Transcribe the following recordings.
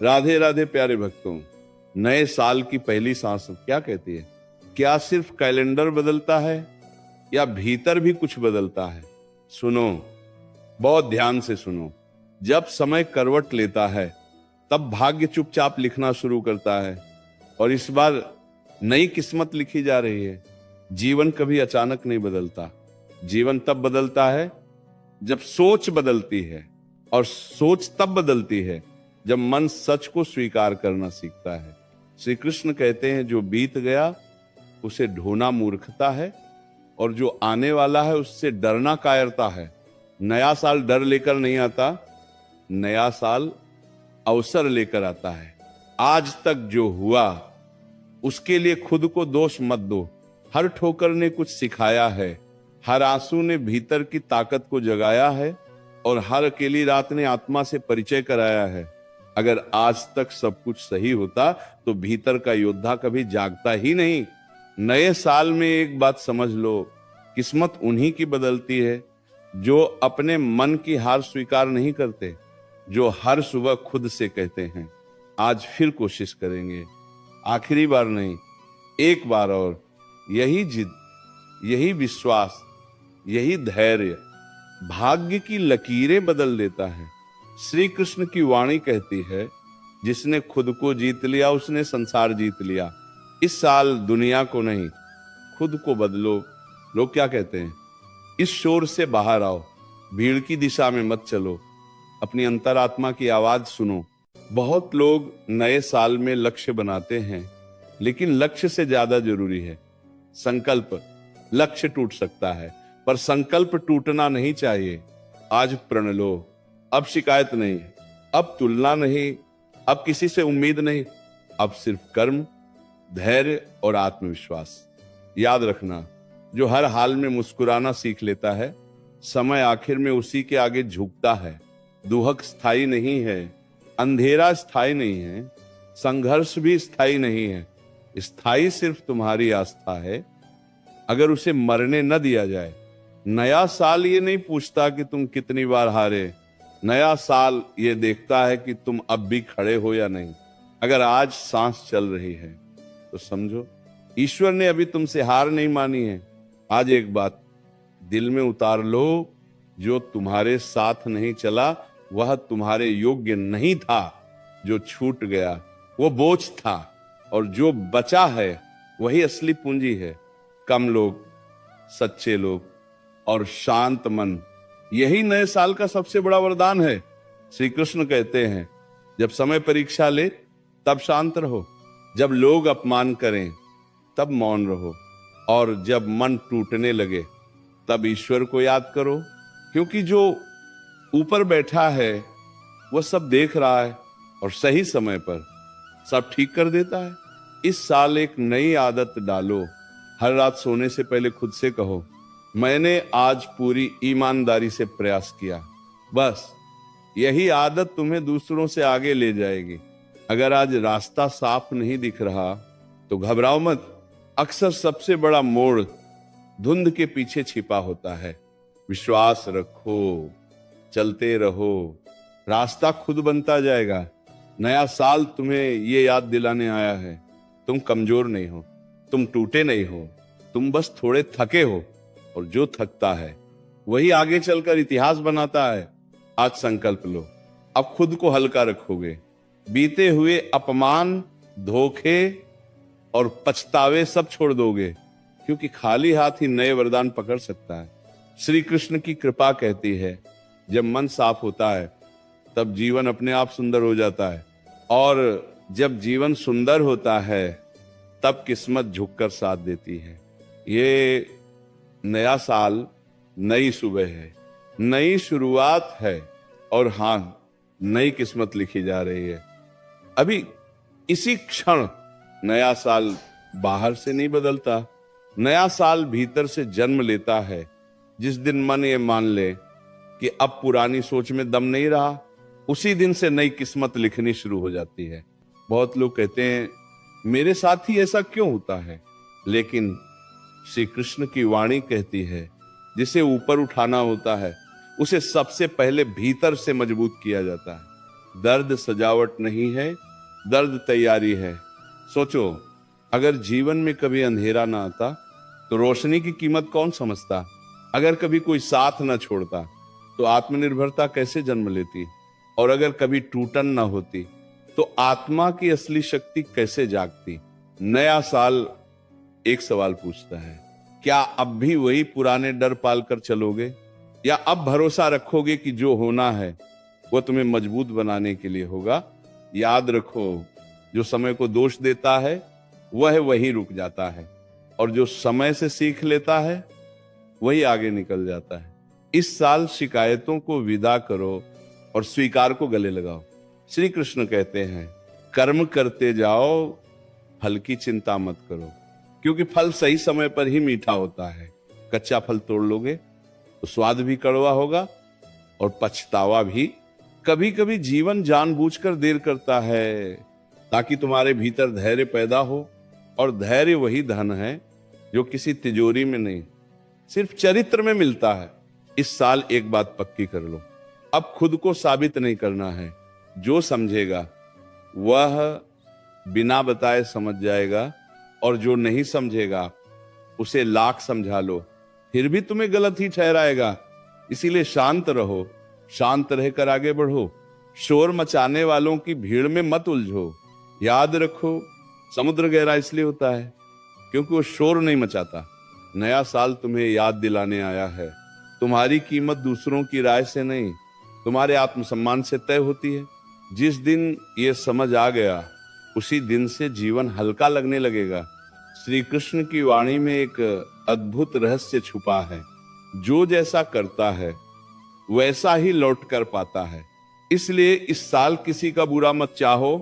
राधे राधे प्यारे भक्तों, नए साल की पहली सांस क्या कहती है? क्या सिर्फ कैलेंडर बदलता है या भीतर भी कुछ बदलता है? सुनो, बहुत ध्यान से सुनो। जब समय करवट लेता है तब भाग्य चुपचाप लिखना शुरू करता है, और इस बार नई किस्मत लिखी जा रही है। जीवन कभी अचानक नहीं बदलता। जीवन तब बदलता है जब सोच बदलती है, और सोच तब बदलती है जब मन सच को स्वीकार करना सीखता है। श्री कृष्ण कहते हैं, जो बीत गया उसे ढोना मूर्खता है, और जो आने वाला है उससे डरना कायरता है। नया साल डर लेकर नहीं आता, नया साल अवसर लेकर आता है। आज तक जो हुआ उसके लिए खुद को दोष मत दो। हर ठोकर ने कुछ सिखाया है, हर आंसू ने भीतर की ताकत को जगाया है, और हर अकेली रात ने आत्मा से परिचय कराया है। अगर आज तक सब कुछ सही होता तो भीतर का योद्धा कभी जागता ही नहीं। नए साल में एक बात समझ लो, किस्मत उन्हीं की बदलती है जो अपने मन की हार स्वीकार नहीं करते, जो हर सुबह खुद से कहते हैं आज फिर कोशिश करेंगे, आखिरी बार नहीं, एक बार और। यही जिद, यही विश्वास, यही धैर्य भाग्य की लकीरें बदल देता है। श्री कृष्ण की वाणी कहती है, जिसने खुद को जीत लिया उसने संसार जीत लिया। इस साल दुनिया को नहीं, खुद को बदलो। लोग क्या कहते हैं? इस शोर से बाहर आओ, भीड़ की दिशा में मत चलो, अपनी अंतरात्मा की आवाज सुनो। बहुत लोग नए साल में लक्ष्य बनाते हैं, लेकिन लक्ष्य से ज्यादा जरूरी है संकल्प। लक्ष्य टूट सकता है पर संकल्प टूटना नहीं चाहिए। आज प्रण लो, अब शिकायत नहीं, अब तुलना नहीं, अब किसी से उम्मीद नहीं, अब सिर्फ कर्म, धैर्य और आत्मविश्वास। याद रखना, जो हर हाल में मुस्कुराना सीख लेता है, समय आखिर में उसी के आगे झुकता है। दुहक स्थायी नहीं है, अंधेरा स्थायी नहीं है, संघर्ष भी स्थायी नहीं है। स्थायी सिर्फ तुम्हारी आस्था है, अगर उसे मरने न दिया जाए। नया साल ये नहीं पूछता कि तुम कितनी बार हारे, नया साल ये देखता है कि तुम अब भी खड़े हो या नहीं। अगर आज सांस चल रही है तो समझो ईश्वर ने अभी तुमसे हार नहीं मानी है। आज एक बात दिल में उतार लो, जो तुम्हारे साथ नहीं चला वह तुम्हारे योग्य नहीं था। जो छूट गया वो बोझ था, और जो बचा है वही असली पूंजी है। कम लोग, सच्चे लोग और शांत मन, यही नए साल का सबसे बड़ा वरदान है। श्री कृष्ण कहते हैं, जब समय परीक्षा ले तब शांत रहो, जब लोग अपमान करें तब मौन रहो, और जब मन टूटने लगे तब ईश्वर को याद करो, क्योंकि जो ऊपर बैठा है वह सब देख रहा है और सही समय पर सब ठीक कर देता है। इस साल एक नई आदत डालो। हर रात सोने से पहले खुद से कहो, मैंने आज पूरी ईमानदारी से प्रयास किया। बस यही आदत तुम्हें दूसरों से आगे ले जाएगी। अगर आज रास्ता साफ नहीं दिख रहा तो घबराओ मत। अक्सर सबसे बड़ा मोड़ धुंध के पीछे छिपा होता है। विश्वास रखो, चलते रहो, रास्ता खुद बनता जाएगा। नया साल तुम्हें ये याद दिलाने आया है, तुम कमजोर नहीं हो, तुम टूटे नहीं हो, तुम बस थोड़े थके हो, और जो थकता है वही आगे चलकर इतिहास बनाता है। आज संकल्प लो, अब खुद को हल्का रखोगे। बीते हुए अपमान, धोखे और पछतावे सब छोड़ दोगे, क्योंकि खाली हाथ ही नए वरदान पकड़ सकता है। श्री कृष्ण की कृपा कहती है, जब मन साफ होता है तब जीवन अपने आप सुंदर हो जाता है, और जब जीवन सुंदर होता है तब किस्मत झुककर साथ देती है। ये नया साल नई सुबह है, नई शुरुआत है, और हाँ, नई किस्मत लिखी जा रही है। अभी इसी क्षण नया साल बाहर से नहीं बदलता, नया साल भीतर से जन्म लेता है। जिस दिन मन ये मान ले कि अब पुरानी सोच में दम नहीं रहा, उसी दिन से नई किस्मत लिखनी शुरू हो जाती है। बहुत लोग कहते हैं, मेरे साथ ही ऐसा क्यों होता है? लेकिन श्री कृष्ण की वाणी कहती है, जिसे ऊपर उठाना होता है उसे सबसे पहले भीतर से मजबूत किया जाता है। दर्द सजावट नहीं है, दर्द तैयारी है। सोचो, अगर जीवन में कभी अंधेरा ना आता तो रोशनी की कीमत कौन समझता? अगर कभी कोई साथ ना छोड़ता तो आत्मनिर्भरता कैसे जन्म लेती? और अगर कभी टूटन ना होती तो आत्मा की असली शक्ति कैसे जागती? नया साल एक सवाल पूछता है, क्या अब भी वही पुराने डर पालकर चलोगे, या अब भरोसा रखोगे कि जो होना है वो तुम्हें मजबूत बनाने के लिए होगा? याद रखो, जो समय को दोष देता है वह वहीं रुक जाता है, और जो समय से सीख लेता है वही आगे निकल जाता है। इस साल शिकायतों को विदा करो और स्वीकार को गले लगाओ। श्री कृष्ण कहते हैं, कर्म करते जाओ, फल की चिंता मत करो, क्योंकि फल सही समय पर ही मीठा होता है। कच्चा फल तोड़ लोगे तो स्वाद भी कड़वा होगा और पछतावा भी। कभी कभी जीवन जानबूझकर देर करता है ताकि तुम्हारे भीतर धैर्य पैदा हो, और धैर्य वही धन है जो किसी तिजोरी में नहीं, सिर्फ चरित्र में मिलता है। इस साल एक बात पक्की कर लो, अब खुद को साबित नहीं करना है। जो समझेगा वह बिना बताए समझ जाएगा, और जो नहीं समझेगा उसे लाख समझा लो फिर भी तुम्हें गलत ही ठहराएगा। इसीलिए शांत रहो, शांत रहकर आगे बढ़ो। शोर मचाने वालों की भीड़ में मत उलझो। याद रखो, समुद्र गहरा इसलिए होता है क्योंकि वो शोर नहीं मचाता। नया साल तुम्हें याद दिलाने आया है, तुम्हारी कीमत दूसरों की राय से नहीं, तुम्हारे आत्मसम्मान से तय होती है। जिस दिन ये समझ आ गया उसी दिन से जीवन हल्का लगने लगेगा। श्री कृष्ण की वाणी में एक अद्भुत रहस्य छुपा है, जो जैसा करता है वैसा ही लौट कर पाता है। इसलिए इस साल किसी का बुरा मत चाहो,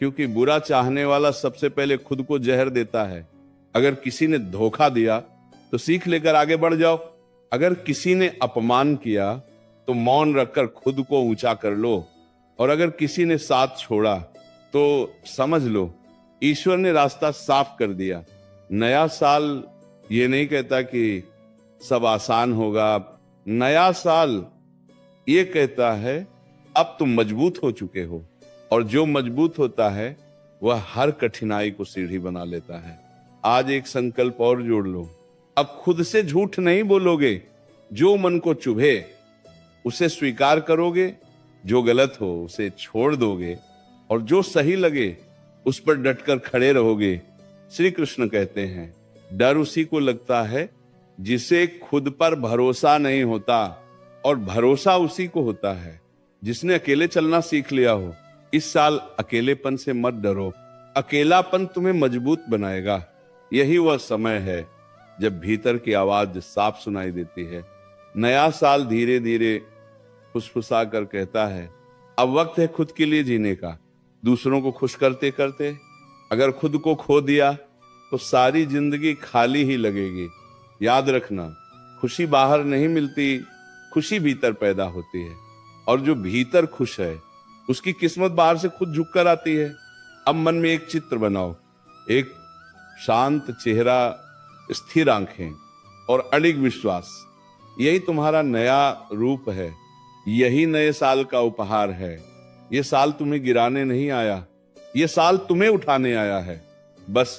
क्योंकि बुरा चाहने वाला सबसे पहले खुद को जहर देता है। अगर किसी ने धोखा दिया तो सीख लेकर आगे बढ़ जाओ। अगर किसी ने अपमान किया तो मौन रखकर खुद को ऊंचा कर लो, और अगर किसी ने साथ छोड़ा तो समझ लो ईश्वर ने रास्ता साफ कर दिया। नया साल ये नहीं कहता कि सब आसान होगा। नया साल ये कहता है अब तुम मजबूत हो चुके हो, और जो मजबूत होता है वह हर कठिनाई को सीढ़ी बना लेता है। आज एक संकल्प और जोड़ लो, अब खुद से झूठ नहीं बोलोगे। जो मन को चुभे उसे स्वीकार करोगे, जो गलत हो उसे छोड़ दोगे, और जो सही लगे उस पर डटकर खड़े रहोगे। श्री कृष्ण कहते हैं, डर उसी को लगता है जिसे खुद पर भरोसा नहीं होता, और भरोसा उसी को होता है जिसने अकेले चलना सीख लिया हो। इस साल अकेलेपन से मत डरो, अकेलापन तुम्हें मजबूत बनाएगा। यही वह समय है जब भीतर की आवाज साफ सुनाई देती है। नया साल धीरे धीरे फुसफुसा कर कहता है, अब वक्त है खुद के लिए जीने का, दूसरों को खुश करते करते। अगर खुद को खो दिया तो सारी जिंदगी खाली ही लगेगी। याद रखना, खुशी बाहर नहीं मिलती, खुशी भीतर पैदा होती है, और जो भीतर खुश है उसकी किस्मत बाहर से खुद झुककर आती है। अब मन में एक चित्र बनाओ, एक शांत चेहरा, स्थिर आंखें और अडिग विश्वास। यही तुम्हारा नया रूप है, यही नए साल का उपहार है। ये साल तुम्हें गिराने नहीं आया, ये साल तुम्हें उठाने आया है। बस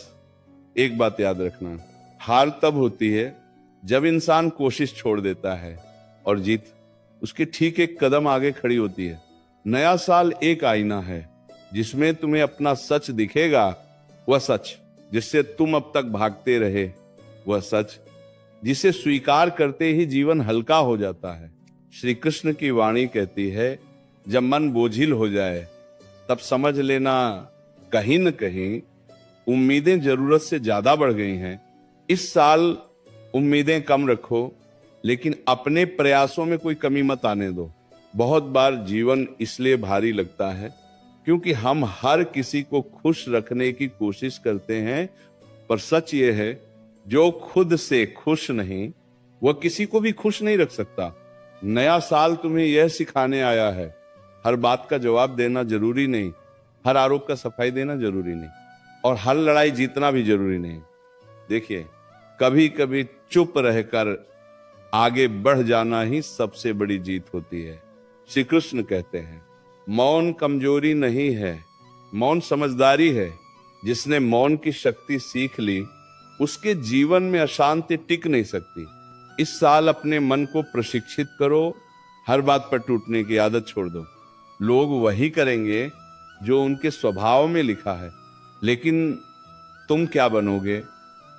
एक बात याद रखना, हार तब होती है जब इंसान कोशिश छोड़ देता है, और जीत उसके ठीक एक कदम आगे खड़ी होती है। नया साल एक आईना है जिसमें तुम्हें अपना सच दिखेगा, वह सच जिससे तुम अब तक भागते रहे, वह सच जिसे स्वीकार करते ही जीवन हल्का हो जाता है। श्री कृष्ण की वाणी कहती है, जब मन बोझिल हो जाए तब समझ लेना कहीं न कहीं उम्मीदें जरूरत से ज्यादा बढ़ गई हैं। इस साल उम्मीदें कम रखो, लेकिन अपने प्रयासों में कोई कमी मत आने दो। बहुत बार जीवन इसलिए भारी लगता है क्योंकि हम हर किसी को खुश रखने की कोशिश करते हैं, पर सच ये है, जो खुद से खुश नहीं वह किसी को भी खुश नहीं रख सकता। नया साल तुम्हें यह सिखाने आया है, हर बात का जवाब देना जरूरी नहीं, हर आरोप का सफाई देना जरूरी नहीं, और हर लड़ाई जीतना भी जरूरी नहीं। देखिए, कभी कभी चुप रहकर आगे बढ़ जाना ही सबसे बड़ी जीत होती है। श्री कृष्ण कहते हैं, मौन कमजोरी नहीं है, मौन समझदारी है। जिसने मौन की शक्ति सीख ली, उसके जीवन में अशांति टिक नहीं सकती। इस साल अपने मन को प्रशिक्षित करो, हर बात पर टूटने की आदत छोड़ दो। लोग वही करेंगे जो उनके स्वभाव में लिखा है, लेकिन तुम क्या बनोगे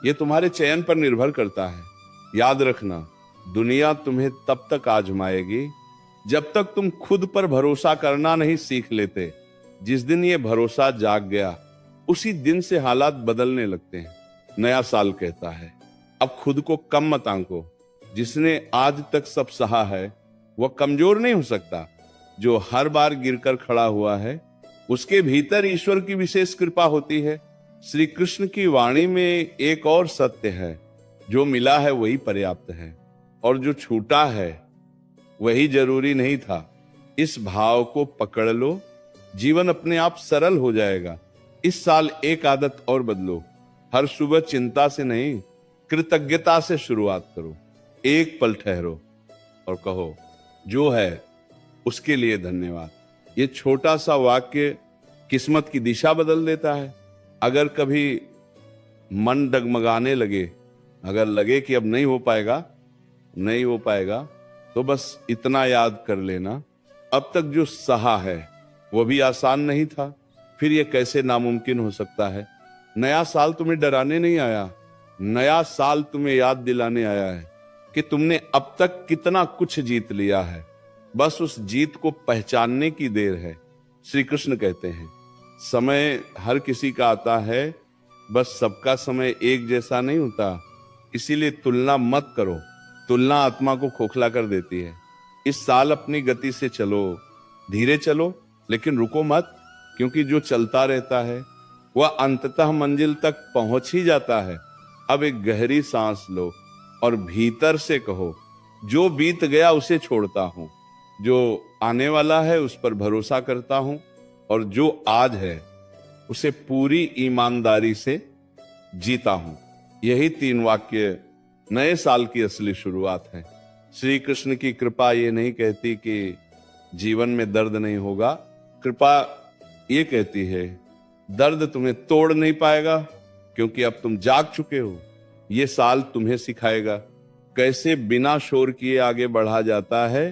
ये तुम्हारे चयन पर निर्भर करता है। याद रखना, दुनिया तुम्हें तब तक आजमाएगी जब तक तुम खुद पर भरोसा करना नहीं सीख लेते। जिस दिन ये भरोसा जाग गया, उसी दिन से हालात बदलने लगते हैं। नया साल कहता है, अब खुद को कम मत आंको। जिसने आज तक सब सहा है, वह कमजोर नहीं हो सकता। जो हर बार गिरकर खड़ा हुआ है, उसके भीतर ईश्वर की विशेष कृपा होती है। श्री कृष्ण की वाणी में एक और सत्य है, जो मिला है वही पर्याप्त है, और जो छूटा है वही जरूरी नहीं था। इस भाव को पकड़ लो, जीवन अपने आप सरल हो जाएगा। इस साल एक आदत और बदलो, हर सुबह चिंता से नहीं, कृतज्ञता से शुरुआत करो। एक पल ठहरो और कहो, जो है उसके लिए धन्यवाद। ये छोटा सा वाक्य किस्मत की दिशा बदल देता है। अगर कभी मन डगमगाने लगे, अगर लगे कि अब नहीं हो पाएगा, तो बस इतना याद कर लेना, अब तक जो सहा है वो भी आसान नहीं था, फिर ये कैसे नामुमकिन हो सकता है। नया साल तुम्हें डराने नहीं आया, नया साल तुम्हें याद दिलाने आया है कि तुमने अब तक कितना कुछ जीत लिया है। बस उस जीत को पहचानने की देर है। श्री कृष्ण कहते हैं, समय हर किसी का आता है, बस सबका समय एक जैसा नहीं होता। इसीलिए तुलना मत करो, तुलना आत्मा को खोखला कर देती है। इस साल अपनी गति से चलो, धीरे चलो, लेकिन रुको मत, क्योंकि जो चलता रहता है वह अंततः मंजिल तक पहुंच ही जाता है। अब एक गहरी सांस लो और भीतर से कहो, जो बीत गया उसे छोड़ता हूं, जो आने वाला है उस पर भरोसा करता हूं, और जो आज है उसे पूरी ईमानदारी से जीता हूं। यही 3 वाक्य नए साल की असली शुरुआत है। श्री कृष्ण की कृपा ये नहीं कहती कि जीवन में दर्द नहीं होगा, कृपा ये कहती है दर्द तुम्हें तोड़ नहीं पाएगा, क्योंकि अब तुम जाग चुके हो। ये साल तुम्हें सिखाएगा कैसे बिना शोर किए आगे बढ़ा जाता है,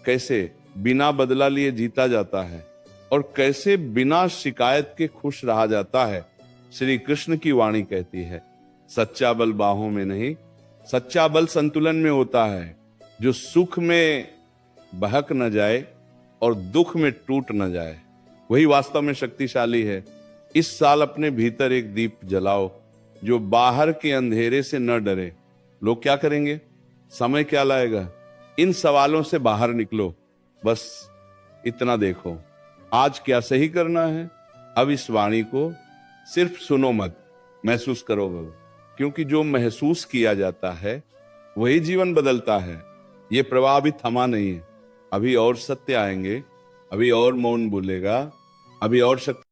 कैसे बिना बदला लिए जीता जाता है, और कैसे बिना शिकायत के खुश रहा जाता है। श्री कृष्ण की वाणी कहती है, सच्चा बल बाहों में नहीं, सच्चा बल संतुलन में होता है। जो सुख में बहक न जाए और दुख में टूट न जाए, वही वास्तव में शक्तिशाली है। इस साल अपने भीतर एक दीप जलाओ, जो बाहर के अंधेरे से न डरे। लोग क्या करेंगे, समय क्या लाएगा, इन सवालों से बाहर निकलो। बस इतना देखो, आज क्या सही करना है। अब इस वाणी को सिर्फ सुनो मत, महसूस करो। क्योंकि जो महसूस किया जाता है वही जीवन बदलता है। ये प्रवाह अभी थमा नहीं है, अभी और सत्य आएंगे, अभी और मौन बोलेगा, अभी और शक्ति